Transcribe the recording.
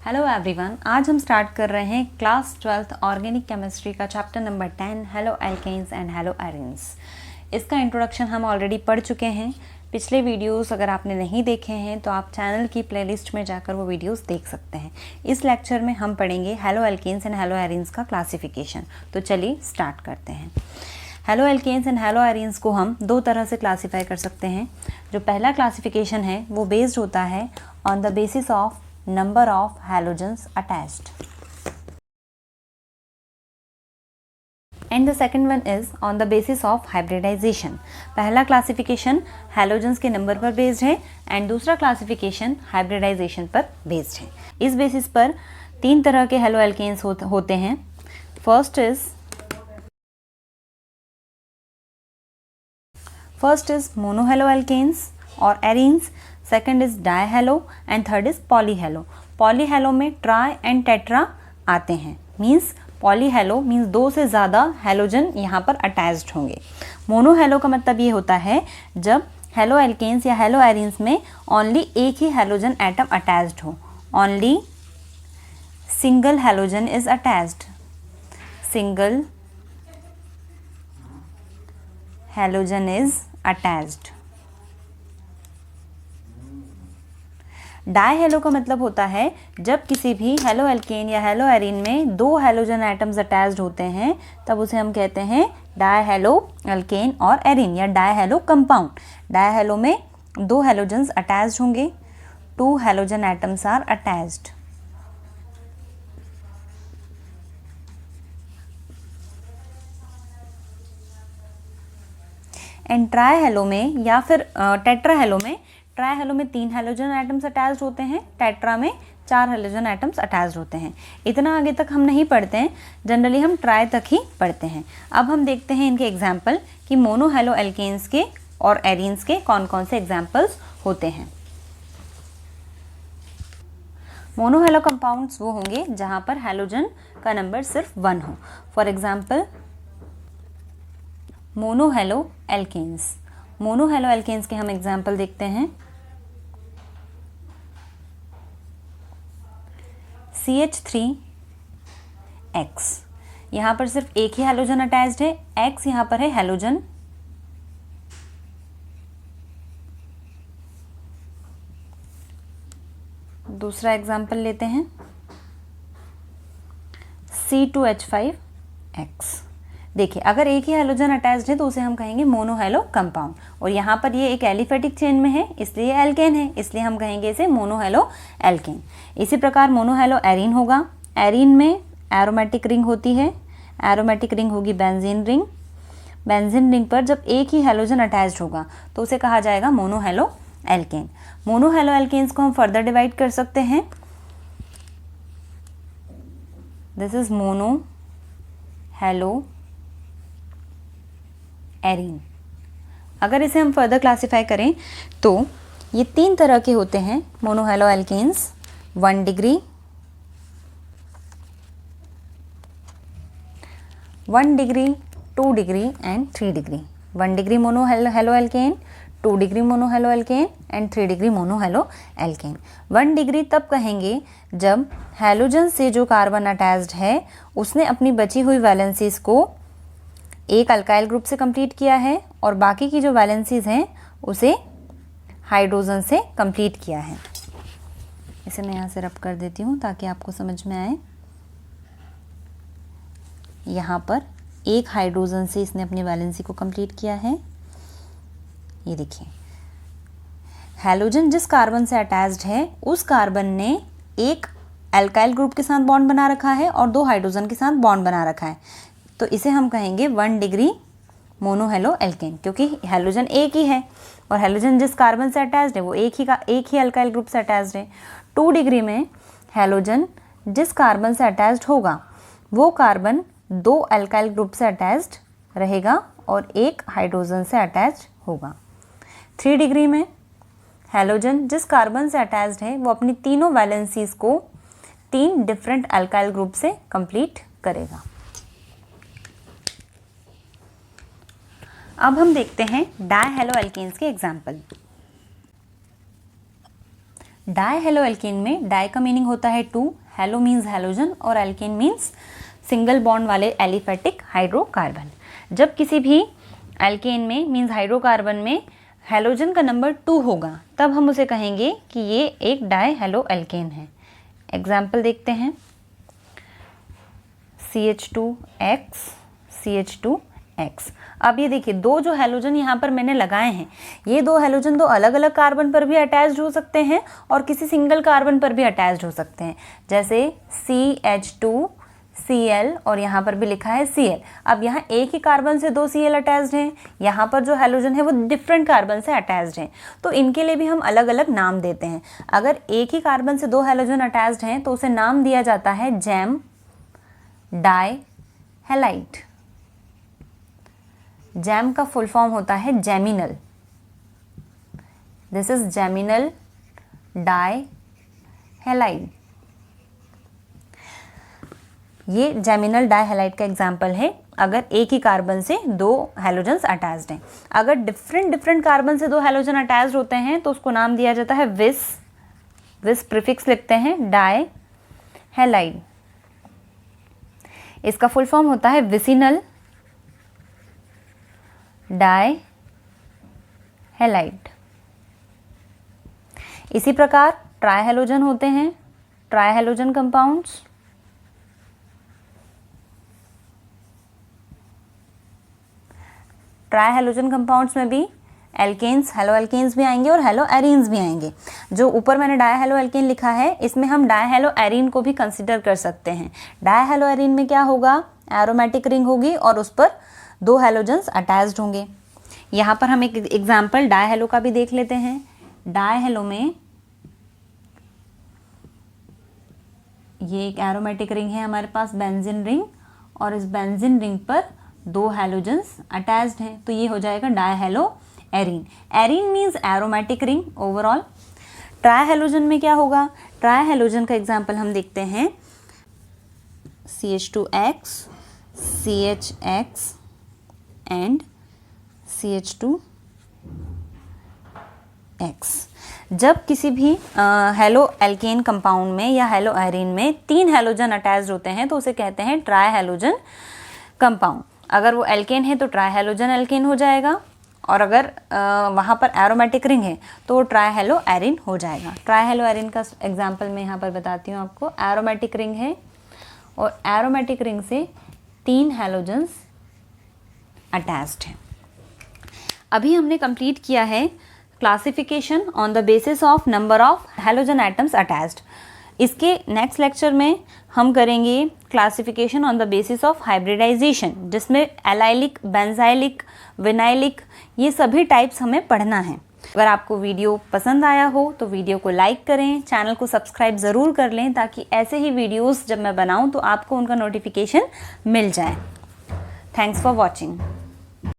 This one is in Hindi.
हेलो एवरीवन, आज हम स्टार्ट कर रहे हैं क्लास 12th ऑर्गेनिक केमिस्ट्री का chapter number 10 haloalkanes and haloarenes. इसका इंट्रोडक्शन हम ऑलरेडी पढ़ चुके हैं। पिछले वीडियोस अगर आपने नहीं देखे हैं तो आप चैनल की प्लेलिस्ट में जाकर वो वीडियोस देख सकते हैं। इस लेक्चर में हम पढ़ेंगे haloalkanes and haloarenes का क्लासिफिकेशन। तो चलिए स्टार्ट करते हैं। Haloalkanes and haloarenes को हम दो तरह से क्लासीफाई कर सकते हैं। जो पहला क्लासिफिकेशन है वो बेस्ड होता है on the basis of number of halogens attached, and the second one is on the basis of hybridization. पहला क्लासिफिकेशन हैलोजेंस के नंबर पर बेस्ड है एंड दूसरा क्लासिफिकेशन हाइब्रिडाइजेशन पर बेस्ड है। इस बेसिस पर तीन तरह के हेलो एल्केन्स होते हैं। First is mono halo alkanes और arenes, second is di halo and third is poly halo. Poly halo में ट्राई एंड टेट्रा आते हैं। मीन्स पॉली हेलो मीन्स दो से ज़्यादा हेलोजन यहाँ पर अटैच्ड होंगे। मोनो हेलो का मतलब ये होता है जब हेलो एल्केन्स या हेलो एरीन्स में ओनली एक ही हेलोजन एटम अटैच्ड हो। Only single halogen is attached, single halogen is attached. Die hello का मतलब होता है जब किसी भी हेलो एल्केन या हेलो एरीन में दो हेलोजन एटम्स अटैच्ड होते हैं तब उसे हम कहते हैं डाई हेलो एल्केन और एरीन या dihalo compound. Dihalo में दो हेलोजन्स अटैच्ड होंगे, two halogen atoms are attached. And trihalo में या फिर टेट्रा हेलो में, ट्राई हेलो में तीन हेलोजन एटम्स अटैच्ड होते हैं, टेट्रा में चार हेलोजन एटम्स अटैच्ड होते हैं। इतना आगे तक हम नहीं पढ़ते हैं, जनरली हम ट्राई तक ही पढ़ते हैं। अब हम देखते हैं इनके एग्जाम्पल कि मोनो हेलो एल्केन्स के और एरीन्स के कौन कौन से एग्जाम्पल्स होते हैं। मोनो हेलो कंपाउंड्स वो होंगे जहां पर हेलोजन का नंबर सिर्फ 1 हो। For example mono halo alkanes. Mono halo alkanes के हम एग्जाम्पल देखते हैं। CH3X, यहाँ पर सिर्फ एक ही हेलोजन अटैच्ड है, X यहाँ पर है हेलोजन। दूसरा एग्जाम्पल लेते हैं C2H5X। देखिए अगर एक ही हेलोजन अटैच्ड है तो उसे हम कहेंगे मोनो हेलो कंपाउंड, और यहाँ पर ये एक एलिफेटिक चेन में है इसलिए एल्केन है, इसलिए हम कहेंगे इसे मोनो हेलो एल्केन। इसी प्रकार मोनो हेलो एरीन होगा। एरीन में एरोमेटिक रिंग होती है, एरोमेटिक रिंग होगी बेंजीन रिंग। बेंजीन रिंग पर जब एक ही हेलोजन अटैच्ड होगा तो उसे कहा जाएगा monohaloalkane. Mono halo alkanes को हम फर्दर डिवाइड कर सकते हैं। This is mono hello arene. अगर इसे हम फर्दर क्लासीफाई करें तो ये तीन तरह के होते हैं mono halo alkanes. 1 degree, 1 degree, 2 degree and 3 degree. 1 degree monohaloalkane, 2 degree monohaloalkane and 3 degree monohaloalkane. 1 degree तब कहेंगे जब हेलोजन से जो कार्बन अटैच्ड है उसने अपनी बची हुई वैलेंसीज को एक अल्काइल ग्रुप से कंप्लीट किया है और बाकी की जो वैलेंसीज हैं उसे हाइड्रोजन से कंप्लीट किया है। इसे मैं यहाँ से रब कर देती हूँ ताकि आपको समझ में आए। यहाँ पर एक हाइड्रोजन से इसने अपनी वैलेंसी को कंप्लीट किया है। ये देखिए हैलोजन जिस कार्बन से अटैच्ड है उस कार्बन ने एक अल्काइल ग्रुप के साथ बॉन्ड बना रखा है और दो हाइड्रोजन के साथ बॉन्ड बना रखा है, तो इसे हम कहेंगे 1 डिग्री मोनो हेलो एल्केन, क्योंकि हेलोजन एक ही है और हेलोजन जिस कार्बन से अटैच्ड है वो एक ही अल्काइल ग्रुप से अटैच्ड है। 2 डिग्री में हेलोजन जिस कार्बन से अटैच्ड होगा वो कार्बन दो अल्काइल ग्रुप से अटैच्ड रहेगा और एक हाइड्रोजन से अटैच होगा। 3 डिग्री में हेलोजन जिस कार्बन से अटैच्ड है वो अपनी तीनों वैलेंसीज को 3 डिफरेंट अल्काइल ग्रुप से कंप्लीट करेगा। अब हम देखते हैं डाई हेलो एल्केन्स के एग्जाम्पल। डाई हेलो एल्केन में डाई का मीनिंग होता है टू, हेलो मीन्स हेलोजन और एल्केन मीन्स सिंगल बॉन्ड वाले एलिफेटिक हाइड्रोकार्बन। जब किसी भी एल्केन में मीन्स हाइड्रोकार्बन में हेलोजन का नंबर 2 होगा तब हम उसे कहेंगे कि ये एक डाई हेलो एल्केन है। एग्जाम्पल देखते हैं, CH2X CH2X। अब ये देखिए दो जो हेलोजन यहाँ पर मैंने लगाए हैं, ये दो हेलोजन दो अलग अलग कार्बन पर भी अटैच्ड हो सकते हैं और किसी सिंगल कार्बन पर भी अटैच्ड हो सकते हैं, जैसे CH2Cl और यहाँ पर भी लिखा है Cl। अब यहाँ एक ही कार्बन से दो Cl अटैच्ड हैं, यहाँ पर जो हेलोजन है वो डिफरेंट कार्बन से अटैच्ड हैं, तो इनके लिए भी हम अलग अलग नाम देते हैं। अगर एक ही कार्बन से दो हेलोजन अटैच्ड हैं तो उसे नाम दिया जाता है जैम डाई हैलाइड। जैम का फुल फॉर्म होता है geminal. This is geminal dihalide. ये जेमिनल डाई हैलाइड का एग्जाम्पल है अगर एक ही कार्बन से दो हेलोजन्स अटैच्ड हैं। अगर डिफरेंट कार्बन से दो हेलोजन अटैच्ड होते हैं तो उसको नाम दिया जाता है विस प्रीफिक्स लिखते हैं डाई हैलाइड। इसका फुल फॉर्म होता है विसिनल डाई हैलाइड। इसी प्रकार ट्राई हेलोजन होते हैं, try halogen compounds. Try halogen compounds में भी एल्केन्स, हेलो एल्केन्स भी आएंगे और हेलो एरीन्स भी आएंगे। जो ऊपर मैंने डाई हेलो एल्केन लिखा है इसमें हम डाई हेलो एरीन को भी कंसिडर कर सकते हैं। डाई हेलो एरीन में क्या होगा, एरोमेटिक रिंग होगी और उस पर दो हेलोजन्स अटैच्ड होंगे। यहाँ पर हम एक एग्जाम्पल डाई हेलो का भी देख लेते हैं। डाई हेलो में ये एक एरोमेटिक रिंग है हमारे पास, बेंजीन रिंग, और इस बेंजीन रिंग पर दो हेलोजन्स अटैच्ड हैं, तो ये हो जाएगा die hello arene. Arene means aromatic ring overall. Try halogen में क्या होगा, ट्राई हेलोजन का एग्जाम्पल हम देखते हैं, CH2X CHX एंड CH2X। जब किसी भी हेलो एल्केन कंपाउंड में या हेलो एरीन में तीन हेलोजन अटैच्ड होते हैं तो उसे कहते हैं ट्राई हेलोजन कंपाउंड। अगर वो एल्केन है तो ट्राई हेलोजन एल्केन हो जाएगा, और अगर वहाँ पर एरोमेटिक रिंग है तो ट्राई हेलो एरीन हो जाएगा। ट्राई हेलो एरीन का एग्जाम्पल मैं यहाँ पर बताती हूँ आपको। एरोमेटिक रिंग है और एरोमेटिक रिंग से तीन हेलोजन्स अटैच्ड हैं। अभी हमने कंप्लीट किया है classification on the basis of number of halogen atoms attached. इसके नेक्स्ट लेक्चर में हम करेंगे classification on the basis of hybridisation, जिसमें एलाइलिक, बेंजाइलिक, विनाइलिक, ये सभी टाइप्स हमें पढ़ना है। अगर आपको वीडियो पसंद आया हो तो वीडियो को लाइक करें, चैनल को सब्सक्राइब ज़रूर कर लें ताकि ऐसे ही वीडियोस जब मैं बनाऊं तो आपको उनका नोटिफिकेशन मिल जाए। Thanks for watching.